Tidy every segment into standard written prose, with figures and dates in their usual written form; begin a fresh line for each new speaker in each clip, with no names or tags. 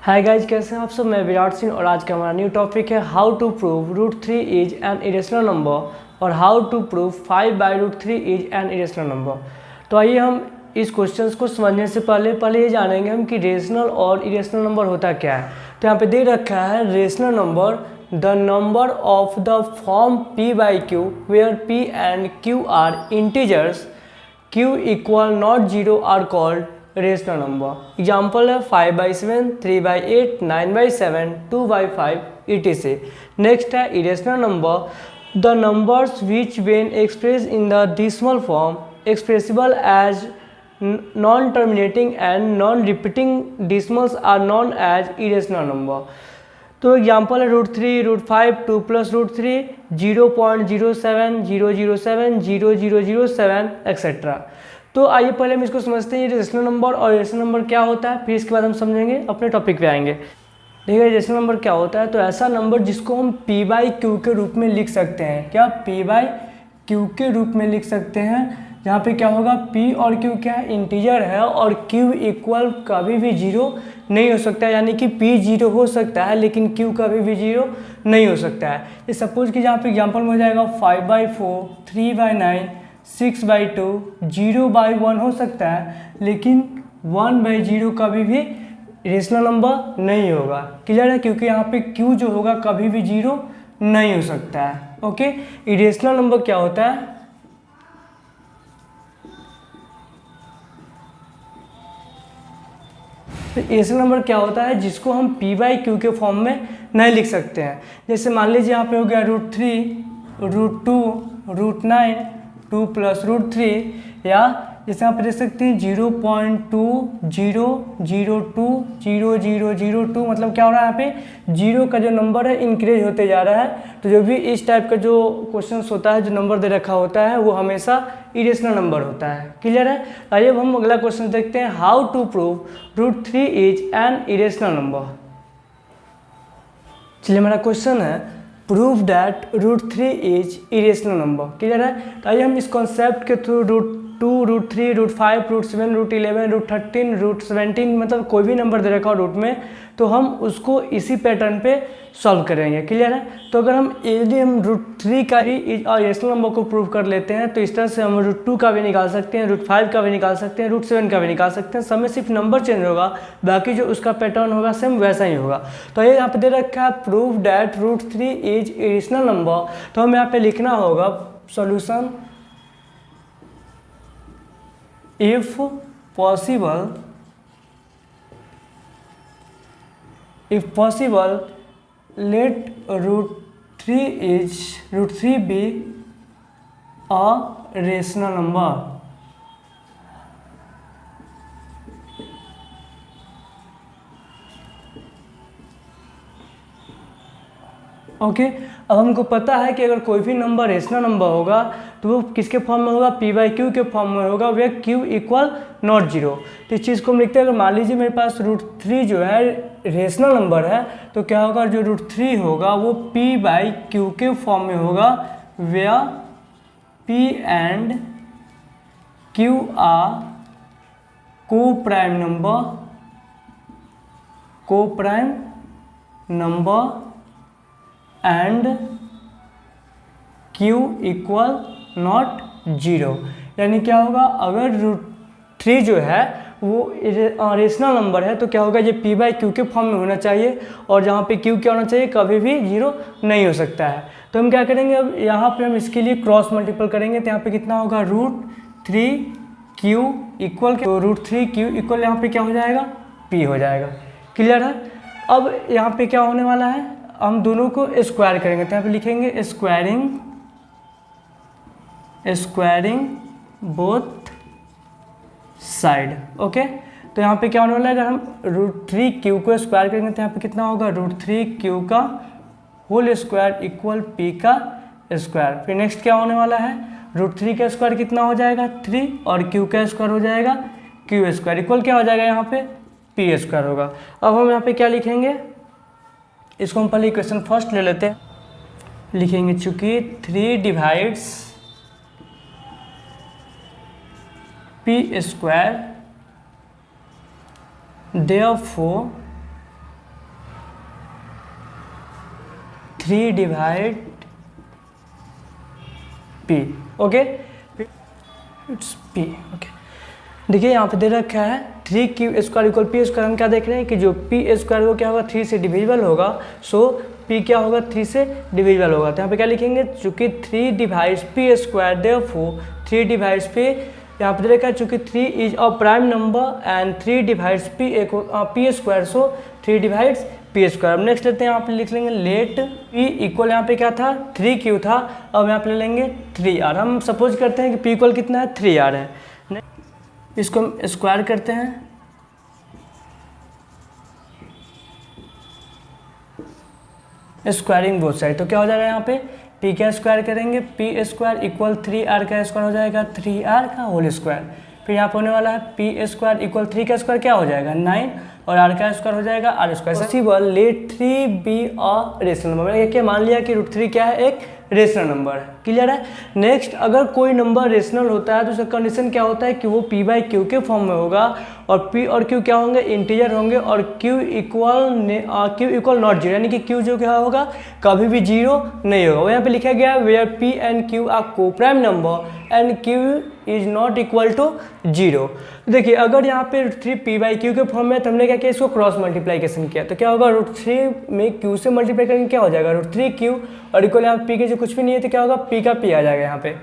Hi guys, कैसे हैं आप सब। मैं विराट सिंह और आज का हमारा न्यू टॉपिक है how to prove √3 is an irrational number और how to prove 5/√3 is an irrational number. तो आइए हम इस क्वेश्चन को समझने से पहले ये जानेंगे हम कि रेशनल और इरेशनल नंबर होता क्या है। तो यहाँ पे दे रखा है rational number the number of the form p/q where p and q are integers q equal not 0 are called rational number. Example है 5/7, 3/8, 9/7, 2/5 etc. नेक्स्ट है irrational number the numbers which when express in the decimal form expressible as non terminating and non repeating decimals are known as irrational number. तो example है √3, √5, 2 + √3, 0.07, 007, 0007 etcetera. तो आइए पहले हम इसको समझते हैं ये रेशनल नंबर और इरेशनल नंबर क्या होता है, फिर इसके बाद हम समझेंगे, अपने टॉपिक पे आएंगे। देखिए रेशनल नंबर क्या होता है, तो ऐसा नंबर जिसको हम p/q के रूप में लिख सकते हैं। क्या p/q के रूप में लिख सकते हैं, जहाँ पे क्या होगा p और q क्या है, इंटीजर है और q इक्वल कभी भी 0 नहीं हो सकता है, यानी कि p 0 हो सकता है लेकिन q कभी भी 0 नहीं हो सकता है। ये सपोज कि जहाँ पे एग्जाम्पल में हो जाएगा 5/4, 3/9, 6/2, 0/1 हो सकता है लेकिन 1/0 कभी भी रेशनल नंबर नहीं होगा। क्लियर है, क्योंकि यहाँ पे q जो होगा कभी भी 0 नहीं हो सकता है। ओके, इरेशनल नंबर क्या होता है, तो इरेशनल नंबर क्या होता है जिसको हम p/q के फॉर्म में नहीं लिख सकते हैं। जैसे मान लीजिए यहाँ पे हो गया √3, √2, √9, 2 + √3, या जैसे आप देख सकते हैं 0.20020002, मतलब क्या हो रहा है यहाँ पे जीरो का जो नंबर है इंक्रीज होते जा रहा है। तो जो भी इस टाइप का जो क्वेश्चन होता है, जो नंबर दे रखा होता है, वो हमेशा इरेशनल नंबर होता है। क्लियर है। आइए अब हम अगला क्वेश्चन देखते हैं, how to prove √3 is an irrational number. चलिए हमारा क्वेश्चन है prove that √3 is irrational number. Clear है। तो आइए हम इस कॉन्सेप्ट के थ्रू √2, √3, √5, √7, √11, √13, √17, मतलब कोई भी नंबर दे रखा हो रूट में, तो हम उसको इसी पैटर्न पे सॉल्व करेंगे। क्लियर है। तो अगर हम यदि हम √3 का ही इरेशनल नंबर को प्रूव कर लेते हैं तो इस तरह से हम √2 का भी निकाल सकते हैं, √5 का भी निकाल सकते हैं, √7 का भी निकाल सकते हैं। सब में सिर्फ नंबर चेंज होगा, बाकी जो उसका पैटर्न होगा सेम वैसा ही होगा। तो ये यहाँ पे दे रखा है prove that √3 is irrational number. तो हमें यहाँ पे लिखना होगा solution if possible let √3 be a rational number। Okay, अब हमको पता है कि अगर कोई भी नंबर रेशनल नंबर होगा तो वो किसके फॉर्म में होगा, p/q के फॉर्म में होगा, वे q इक्वल नॉट 0। तो इस चीज़ को हम लिखते हैं। अगर मान लीजिए मेरे पास √3 जो है रेशनल नंबर है तो क्या होगा, जो √3 होगा वो p/q के फॉर्म में होगा, वे p and q are coprime number and q equal not 0। यानी क्या होगा, अगर √3 जो है वो रेशनल नंबर है तो क्या होगा, ये p/q के फॉर्म में होना चाहिए और जहाँ पे q क्या होना चाहिए, कभी भी 0 नहीं हो सकता है। तो हम क्या करेंगे, अब यहाँ पे हम इसके लिए क्रॉस मल्टीपल करेंगे तो यहाँ पे कितना होगा, √3q इक्वल, तो √3q इक्वल यहाँ पे क्या हो जाएगा, p हो जाएगा। क्लियर है। अब यहाँ पे क्या होने वाला है, हम दोनों को स्क्वायर करेंगे तो यहाँ पे लिखेंगे स्क्वायरिंग बोथ साइड। ओके, तो यहाँ पे क्या होने वाला है, अगर हम √3q को स्क्वायर करेंगे तो यहाँ पे कितना होगा, √3q का होल स्क्वायर इक्वल p का स्क्वायर। फिर नेक्स्ट क्या होने वाला है, √3 का स्क्वायर कितना हो जाएगा, 3, और q का स्क्वायर हो जाएगा q स्क्वायर इक्वल क्या हो जाएगा, यहाँ पे p स्क्वायर होगा। अब हम यहाँ पे क्या लिखेंगे, इसको हम पहले इक्वेशन फर्स्ट ले लेते हैं, लिखेंगे चूंकि 3 divides p square, therefore 3 divide p, okay, it's p, okay. देखिए यहाँ पे दे रखा है 3q square equal P square. हम क्या देख रहे हैं कि जो पी स्क्वायर वो क्या होगा 3 से डिविजिबल होगा, सो p क्या होगा 3 से डिविजिबल होगा। तो यहाँ पे क्या लिखेंगे, चूँकि 3 divides P square, therefore 3 divides p, यहाँ पे दे रखा है चूँकि 3 is a prime number and 3 divides P square, so 3 divides P square. अब नेक्स्ट लेते हैं, यहाँ पे लिख लेंगे लेट p इक्वल, यहाँ पे क्या था 3q था, अब यहाँ पे ले लेंगे 3r। हम सपोज करते हैं कि p इक्वल कितना है 3r है, इसको हम स्क्वायर करते हैं, स्क्वायरिंग बोथ साइड, तो क्या हो जाएगा यहाँ पे p का स्क्वायर करेंगे, p स्क्वायर इक्वल 3r का स्क्वायर हो जाएगा 3r का होल स्क्वायर। फिर यहाँ पर होने वाला है p स्क्वायर इक्वल 3 का स्क्वायर क्या हो जाएगा 9 और r का स्क्वायर हो जाएगा r square. Possible let 3 be a rational number, मैंने क्या मान लिया कि √3 क्या है, एक रेशनल नंबर है। क्लियर है। नेक्स्ट, अगर कोई नंबर रेशनल होता है तो उसका कंडीशन क्या होता है कि वो p/q के फॉर्म में होगा और p और q क्या होंगे, इंटीजर होंगे और q इक्वल नॉट जीरो, यानी कि q जो क्या होगा कभी भी जीरो नहीं होगा। यहाँ पे लिखा गया है where p and q are coprime number and q is not equal to zero. देखिए अगर यहाँ पे √3 p/q के फॉर्म में, तो हमने क्या किया, इसको क्रॉस मल्टीप्लाइकेशन किया, तो क्या होगा √3 में q से मल्टीप्लाई करेंगे क्या हो जाएगा √3q और इक्वल यहाँ p के जो कुछ भी नहीं है तो क्या होगा p का p आ जाएगा यहाँ पे।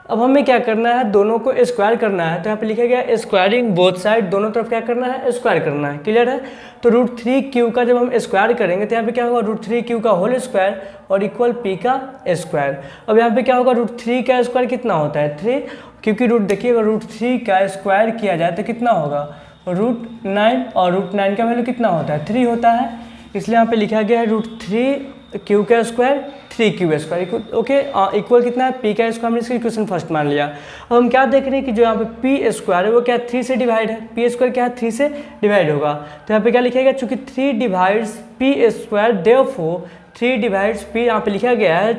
अब हमें क्या करना है, दोनों को स्क्वायर करना है, तो यहाँ पे लिखा गया स्क्वायरिंग बोथ साइड, दोनों तरफ क्या करना है स्क्वायर करना है। क्लियर है। तो √3q का जब हम स्क्वायर करेंगे तो यहाँ पे क्या होगा √3q का होल स्क्वायर और इक्वल p का स्क्वायर। अब यहाँ पे क्या होगा √3 का स्क्वायर कितना होता है 3, क्योंकि देखिए अगर √3 का स्क्वायर किया जाए तो कितना होगा √9 और √9 का वैल्यू कितना होता है 3 होता है, इसलिए यहाँ पे लिखा गया है √3q का square 3q square, okay, equal कितना है p का स्क्वायर। हमने इसका इक्वेशन फर्स्ट मान लिया। अब हम क्या देख रहे हैं कि जो यहाँ पे p स्क्वायर है वो क्या 3 से डिवाइड है, p स्क्वायर क्या है 3 से डिवाइड होगा, तो यहाँ पे क्या लिखेगा चूँकि 3 divides p square, therefore 3 divides p, यहाँ पे लिखा गया है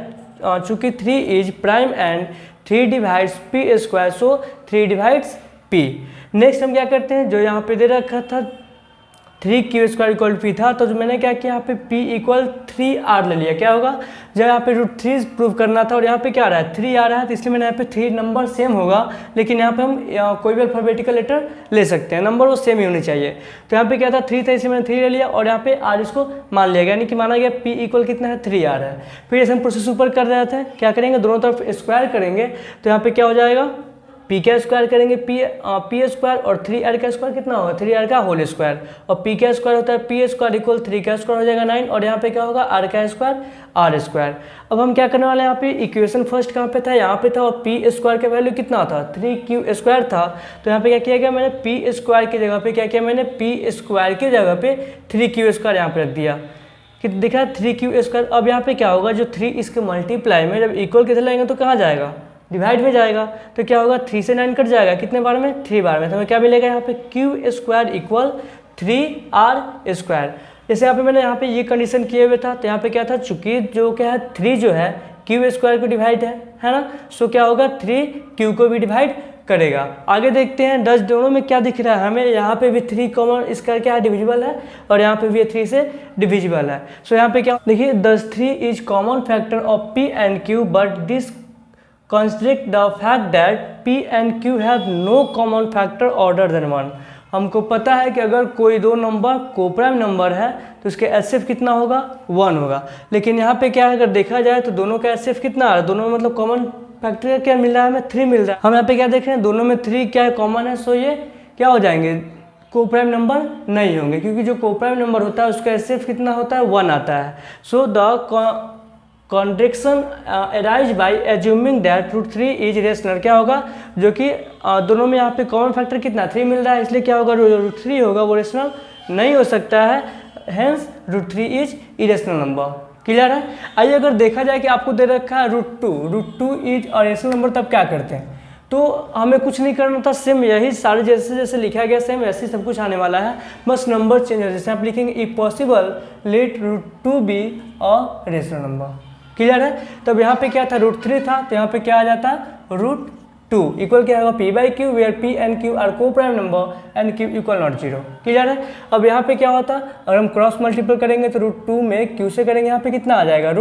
चूँकि 3 is prime and 3 divides p square, so 3 divides p। Next हम क्या करते हैं, जो यहाँ पे दे रखा था 3q स्क्वायर इक्वल p था, तो मैंने क्या किया यहाँ पे p इक्वल 3r ले लिया। क्या होगा, जब यहाँ पे √3 प्रूव करना था और यहाँ पे क्या आ रहा है 3 आ रहा है, तो इसलिए मैंने यहाँ पे 3 नंबर सेम होगा, लेकिन यहाँ पे हम कोई भी अल्फाबेटिकल लेटर ले सकते हैं, नंबर वो सेम ही होने चाहिए। तो यहाँ पे क्या था 3 था, इसलिए मैंने 3 ले लिया और यहाँ पे r इसको मान लिया गया, यानी कि माना गया p इक्वल कितना है 3r है। फिर ऐसे हम प्रोसेस ऊपर कर रहे थे, क्या करेंगे दोनों तरफ स्क्वायर करेंगे, तो यहाँ पे क्या हो जाएगा p का स्क्वायर करेंगे p स्क्वायर और 3r का स्क्वायर कितना होगा 3r का होल स्क्वायर, और p का स्क्वायर होता है p स्क्वायर इक्वल 3 का स्क्वायर हो जाएगा 9 और यहाँ पे क्या होगा r का स्क्वायर r स्क्वायर। अब हम क्या करने वाले हैं, यहाँ पे इक्वेशन फर्स्ट कहाँ पे था, यहाँ पे था, और p स्क्वायर का वैल्यू कितना था 3q स्क्वायर था, तो यहाँ पे क्या किया गया मैंने p स्क्वायर की जगह पे क्या किया, मैंने p स्क्वायर की जगह पे 3q स्क्वायर यहाँ पे रख दिया कि दिखा है 3q स्क्वायर। अब यहाँ पे क्या होगा, जो 3 इसके मल्टीप्लाई में जब इक्वल किधर लाएंगे तो कहाँ जाएगा डिवाइड में जाएगा, तो क्या होगा 3 से 9 कट जाएगा, कितने बार में 3 बार में, तो हमें क्या मिलेगा यहाँ पे q square equal 3r square. जैसे यहाँ पे मैंने यहाँ पे ये कंडीशन किए हुए था, तो यहाँ पे क्या था चूँकि जो क्या है 3 जो है q स्क्वायर को डिवाइड है ना, सो क्या होगा 3 q को भी डिवाइड करेगा। आगे देखते हैं 10 दोनों में क्या दिख रहा है हमें, यहाँ पे भी 3 कॉमन इसका क्या है डिविजिबल है और यहाँ पे भी 3 से डिविजिबल है। सो यहाँ पे क्या देखिए 3 is common factor of p and q but this constrict the fact that p and q have no common factor other than 1। हमको पता है कि अगर कोई दो नंबर कोप्राइम नंबर है तो उसके एचसीएफ कितना होगा 1 होगा, लेकिन यहाँ पे क्या है अगर देखा जाए तो दोनों का एचसीएफ कितना आ रहा है, दोनों में मतलब कॉमन फैक्टर क्या मिल रहा है हमें 3 मिल रहा है। हम यहाँ पे क्या देख रहे हैं दोनों में 3 क्या है कॉमन है, सो ये क्या हो जाएंगे कोप्राइम नंबर नहीं होंगे, क्योंकि जो कोप्राइम नंबर होता है उसका एचसीएफ कितना होता है 1 आता है। So the contraction arise by assuming that √3 is rational, क्या होगा जो कि दोनों में यहाँ पे कॉमन फैक्टर कितना 3 मिल रहा है, इसलिए क्या होगा √3 होगा वो रेशनल नहीं हो सकता है, hence √3 is irrational number. Clear है। आइए अगर देखा जाए कि आपको दे रखा है √2 इज अ रेशनल नंबर, तब क्या करते हैं, तो हमें कुछ नहीं करना था, सेम यही सारे जैसे लिखा गया सेम वैसे ही सब कुछ आने वाला है, बस नंबर चेंज हो। जैसे आप लिखेंगे if possible let √2 be a rational number. Clear है। तब यहाँ पे क्या था √3 था, तो यहाँ पे क्या आ जाता √2 इक्वल क्या होगा p/q where p and q are coprime number and q equal not 0। Clear है। अब यहाँ पे क्या होता, अगर हम क्रॉस मल्टीपल करेंगे तो √2 में q से करेंगे, यहाँ पे कितना आ जाएगा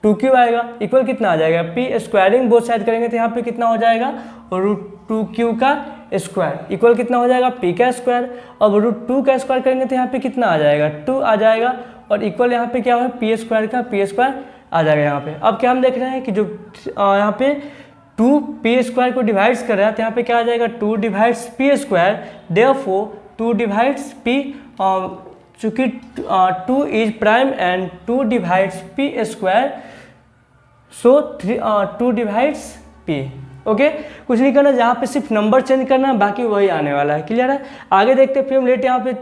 टू क्यू आएगा, इक्वल कितना आ जाएगा, पी स्क्वायरिंग बोथ साइड करेंगे तो यहाँ पे कितना हो जाएगा, √2q का स्क्वायर इक्वल कितना हो जाएगा, p का स्क्वायर। अब √2 का स्क्वायर करेंगे तो यहाँ पे कितना आ जाएगा, 2 आ जाएगा, और इक्वल यहाँ पे क्या है, p स्क्वायर का p स्क्वायर आ जाएगा यहाँ पे। अब क्या हम देख रहे हैं कि जो यहाँ पे 2 p स्क्वायर को डिवाइड्स कर रहा है तो यहाँ पे क्या आ जाएगा, 2 divides p square, therefore 2 divides p, चूँकि 2 is prime and 2 divides p square, so 2 divides p। Okay, कुछ नहीं करना, जहाँ पे सिर्फ नंबर चेंज करना है, बाकी वही आने वाला है। क्लियर है, आगे देखते हैं। फिर हम लेट यहाँ पे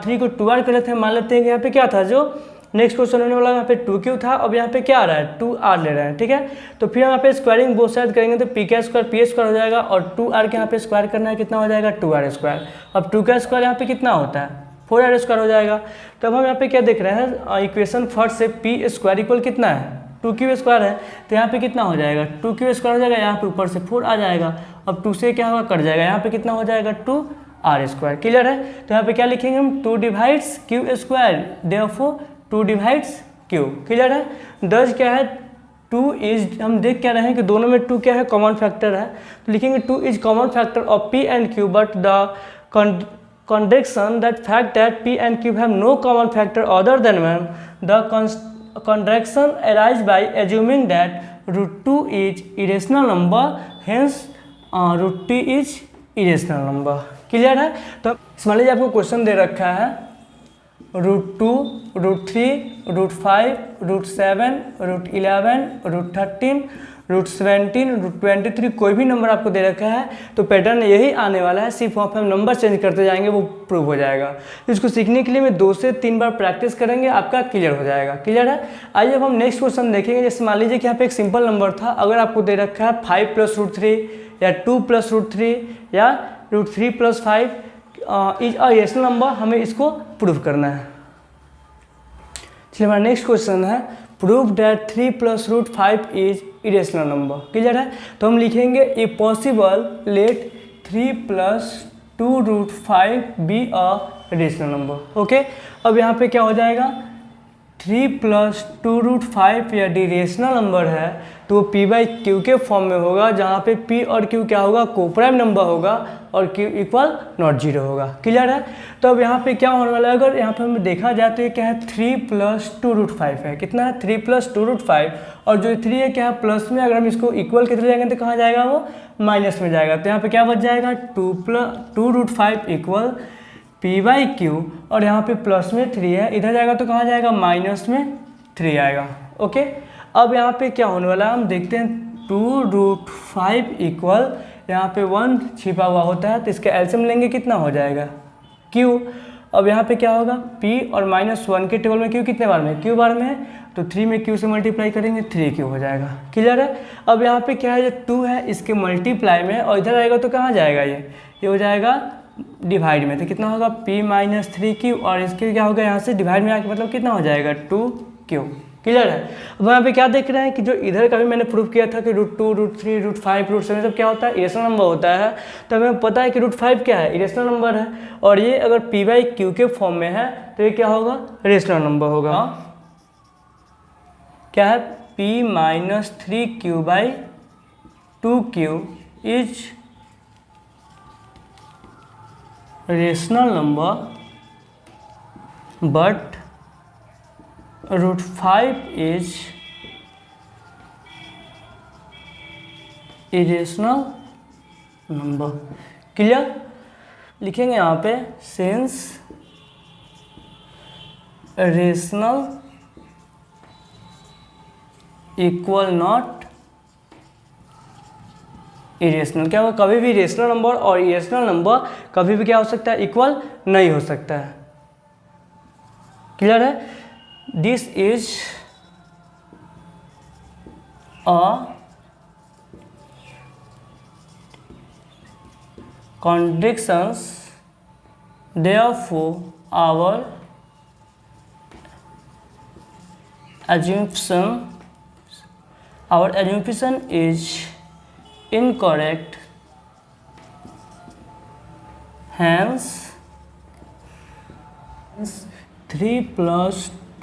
3 को 2r कर लेते हैं। मान लेते हैं कि यहाँ पे क्या था, जो नेक्स्ट क्वेश्चन होने वाला, यहाँ पे 2q था, अब यहाँ पे क्या आ रहा है, 2r ले रहे हैं। ठीक है, तो फिर हम यहाँ पे स्क्वायरिंग बोथ साइड करेंगे तो p का स्क्वायर p स्क्वायर हो जाएगा, और 2r के यहाँ पे स्क्वायर करना है, कितना हो जाएगा, 2r स्क्वायर। अब 2 का स्क्वायर यहाँ पे कितना होता है, 4r स्क्वायर हो जाएगा। तब हम यहाँ पे क्या देख रहे हैं, इक्वेशन फर्स्ट से p स्क्वायर इक्वल कितना है, 2q स्क्वायर है, तो यहाँ पे कितना हो जाएगा, 2q स्क्वायर हो जाएगा, यहाँ पे ऊपर से 4 आ जाएगा। अब 2 से क्या होगा, कट जाएगा, यहाँ पे कितना हो जाएगा, 2r स्क्वायर। क्लियर है, तो यहाँ पे क्या लिखेंगे हम, 2 divides q square, therefore 2 divides q। Clear है, दस क्या है, 2 इज, हम देख क्या रहे हैं कि दोनों में 2 क्या है, कॉमन फैक्टर है, तो लिखेंगे 2 is common factor of p and q, but the contradiction that fact that p and q have no common factor other than 1. The contradiction arises by assuming that √2 is irrational number, hence √t is irrational number. Clear है, तो मान लीजिए आपको question दे रखा है √2, √3, √5, √7, √11, √13, √17, √23, कोई भी number आपको दे रखा है तो पैटर्न यही आने वाला है, सिर्फ वहाँ पे हम नंबर चेंज करते जाएंगे, वो प्रूव हो जाएगा। इसको सीखने के लिए मैं 2 से 3 बार प्रैक्टिस करेंगे, आपका क्लियर हो जाएगा। क्लियर है, आइए अब हम नेक्स्ट क्वेश्चन देखेंगे। जैसे मान लीजिए कि यहाँ पे एक सिंपल नंबर था, अगर आपको दे रखा है 5 + √3 या 2 + √3 या √3 + 5 इज अ रेशनल नंबर, हमें इसको प्रूव करना है। चलिए हमारा नेक्स्ट क्वेश्चन है, prove that 3 + √5 is irrational number. Clear है, तो हम लिखेंगे a possible let 3 + 2√5 be a rational number. Okay, अब यहाँ पे क्या हो जाएगा, 3 + 2√5 यदि रेशनल नंबर है तो वो p/q के फॉर्म में होगा, जहाँ पे p और q क्या होगा, कोप्राइम नंबर होगा और q = नॉट 0 होगा। क्लियर है, तो अब यहाँ पे क्या होने वाला है, अगर यहाँ पे हमें देखा जाए तो ये क्या है, 3 + 2√5 है, कितना है, 3 + 2√5, और जो 3 है क्या है, प्लस में, अगर हम इसको इक्वल कितने जाएंगे तो कहाँ जाएगा, वो माइनस में जाएगा। तो यहाँ पे क्या बच जाएगा, 2√5 = p/q, और यहाँ पे प्लस में 3 है, इधर जाएगा तो कहाँ जाएगा, माइनस में 3 आएगा। ओके, अब यहाँ पे क्या होने वाला है, हम देखते हैं 2√5 = यहाँ पे 1 छिपा हुआ होता है, तो इसका एलसीएम लेंगे, कितना हो जाएगा, q। अब यहाँ पे क्या होगा, p और -1 के टेबल में q कितने बार में, q बार में है, तो 3 में q से मल्टीप्लाई करेंगे, 3q हो जाएगा। क्लियर है, अब यहाँ पे क्या है, जो 2 है इसके मल्टीप्लाई में, और इधर आएगा तो कहाँ जाएगा, ये हो जाएगा डिवाइड में, तो कितना होगा, p - 3q, और इसके क्या होगा, यहाँ से डिवाइड में आके मतलब कितना हो जाएगा, 2q। क्लियर है, अब यहाँ पे क्या देख रहे हैं कि जो इधर का भी मैंने प्रूव किया था कि √2, √3, √5, √7 सब क्या होता है, इरेशनल नंबर होता है। तो हमें पता है कि √5 क्या है, इरेशनल नंबर है, और ये अगर p/q के फॉर्म में है तो ये क्या होगा, रेशनल नंबर होगा। क्या है, p - 3q/2q is rational number, but √5 is irrational number. Clear, लिखेंगे यहाँ पे, सिंस रेशनल = नॉट इरेशनल। क्या होगा, कभी भी रेशनल नंबर और इरेशनल नंबर कभी भी क्या हो सकता है, इक्वल नहीं हो सकता है। क्लियर है, this is a contradictions, therefore our assumption is incorrect, hence 3 +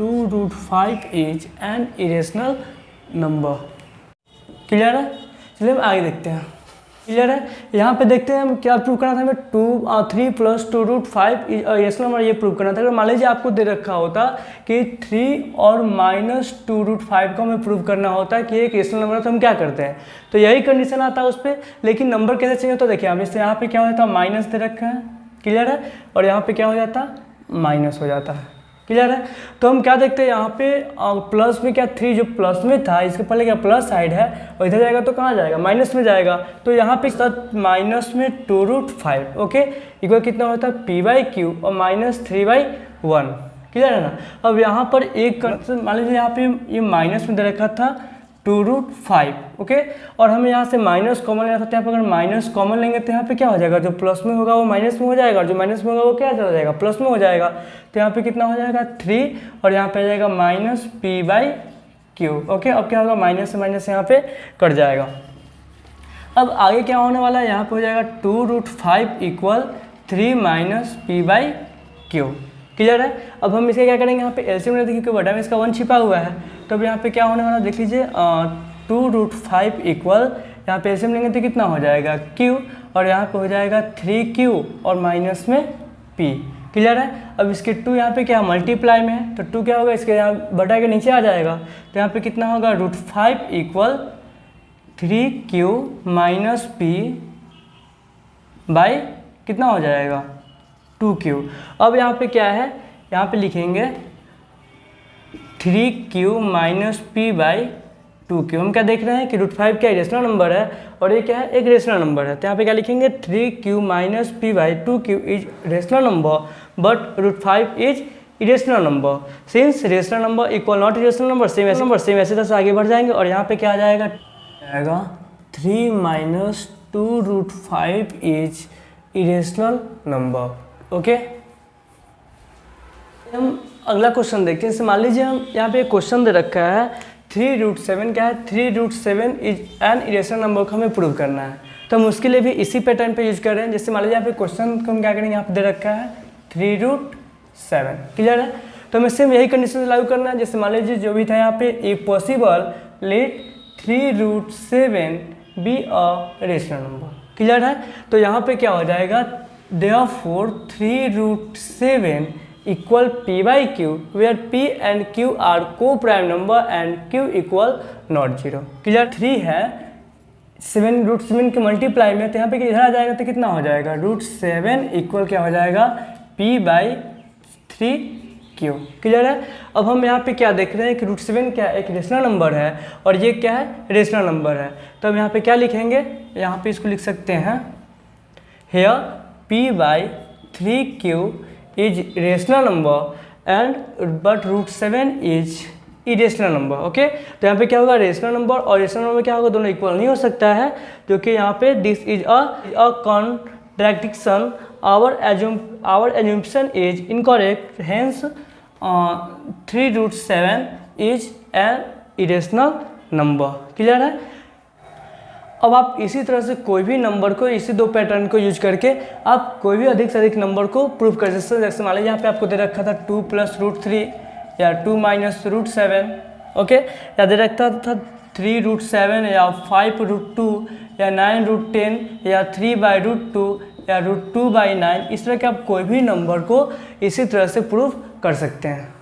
2√5 is an irrational number. Clear है? चलिए हम आगे देखते हैं। क्लियर है? यहाँ पे देखते हैं हम क्या प्रूव करना था हमें, 3 + 2√5 इरेशनल नंबर, ये प्रूव करना था। अगर मान लीजिए आपको दे रखा होता कि 3 और -2√5 को हमें प्रूव करना होता है कि एक इरेशनल नंबर है, तो हम क्या करते हैं, तो यही कंडीशन आता है उस पर। लेकिन नंबर कैसे चेंज होता है, देखिए हम इससे यहाँ पे क्या हो जाता है, माइनस दे रखा है। क्लियर है? और यहाँ पे क्या हो जाता है, माइनस हो जाता है। क्लियर है? तो हम क्या देखते हैं यहाँ पे प्लस में क्या 3 जो प्लस में था, इसके पहले क्या प्लस साइड है, और इधर जाएगा तो कहाँ जाएगा, माइनस में जाएगा। तो यहाँ पे माइनस में 2√5 ओके इक्वल कितना होता है p/q और -3/1। क्लियर है ना? अब यहाँ पर एक मान लीजिए यहाँ पे ये माइनस में दे रखा था 2√5 ओके, और हमें यहाँ से माइनस कॉमन लेना था। तो यहाँ पर अगर माइनस कॉमन लेंगे तो यहाँ पे क्या हो जाएगा, जो प्लस में होगा वो माइनस में हो जाएगा, और जो माइनस में होगा वो क्या चला जाएगा, प्लस में हो जाएगा। तो यहाँ पे कितना हो जाएगा 3, और यहाँ पे आ जाएगा -p/q ओके। अब क्या होगा, माइनस से माइनस यहाँ पे कट जाएगा। अब आगे क्या होने वाला है, यहाँ पे हो जाएगा 2√5 = 3 - p/q। क्लियर है? अब हम इसका क्या करेंगे, यहाँ पे एलसीएम में देखिए बटा में इसका 1 छिपा हुआ है। तो अब यहाँ पे क्या होने वाला देख लीजिए, 2√5 = यहाँ पे एलसीएम लेंगे तो कितना हो जाएगा q, और यहाँ पे हो जाएगा 3q और माइनस में p। क्लियर है? अब इसके 2 यहाँ पे क्या मल्टीप्लाई में है, तो 2 क्या होगा, इसके यहाँ बटा के नीचे आ जाएगा। तो यहाँ पे कितना होगा, √5 = 3q - p बाई कितना हो जाएगा 2q। अब यहाँ पे क्या है, यहाँ पे लिखेंगे 3q - p/2q। हम क्या देख रहे हैं कि √5 क्या रेशनल नंबर है और ये क्या है, एक रेशनल नंबर है। तो यहाँ पे क्या लिखेंगे, 3q - p/2q is rational number but √5 is irrational number. Since rational number equal not irrational number, same ऐसे तरह से आगे बढ़ जाएंगे। और यहाँ पे क्या आ जाएगा 3 - 2√5 इज इरेशनल नंबर ओके। हम अगला क्वेश्चन देखते हैं। जैसे मान लीजिए हम यहाँ पे एक क्वेश्चन दे रखा है 3√7 क्या है, 3√7 इज एन इरेशनल नंबर को हमें प्रूव करना है। तो हम उसके लिए भी इसी पैटर्न पे यूज कर रहे हैं। जैसे मान लीजिए यहाँ पे क्वेश्चन को हम क्या करेंगे, यहाँ पे दे रखा है 3√7। क्लियर है? तो हमें सेम यही कंडीशन लागू करना है। जैसे मान लीजिए जो भी था यहाँ पे a possible let 3√7 be a rational number. Clear है? तो यहाँ पे क्या हो जाएगा, therefore 3√7 = p/q where p and q are co-prime number and q = not 0। Clear? 3 है 7√7 के मल्टीप्लाई में, तो यहाँ पे इधर आ जाएगा तो कितना हो जाएगा, √7 = क्या हो जाएगा p/3q। क्लियर है? अब हम यहाँ पे क्या देख रहे हैं कि √7 क्या एक रेशनल नंबर है और ये क्या है, रेशनल नंबर है। तो हम यहाँ पे क्या लिखेंगे, यहाँ पे इसको लिख सकते हैं here p/3q is rational number and but √7 is irrational number okay. तो यहाँ पे क्या होगा, रेशनल नंबर और रेशनल नंबर क्या होगा, दोनों इक्वल नहीं हो सकता है, जो कि यहाँ पे this is a contradiction, our assumption is incorrect, hence 3√7 is an irrational number। Clear है? अब आप इसी तरह से कोई भी नंबर को, इसी 2 पैटर्न को यूज करके आप कोई भी अधिक से अधिक नंबर को प्रूव कर सकते हैं। जैसे मान लीजिए यहाँ पे आपको दे रखा था 2 + √3 या 2 - √7 ओके, या दे रखा था 3√7 या 5√2 या 9√10 या 3/√2 या √2/9। इस तरह के आप कोई भी नंबर को इसी तरह से प्रूव कर सकते हैं।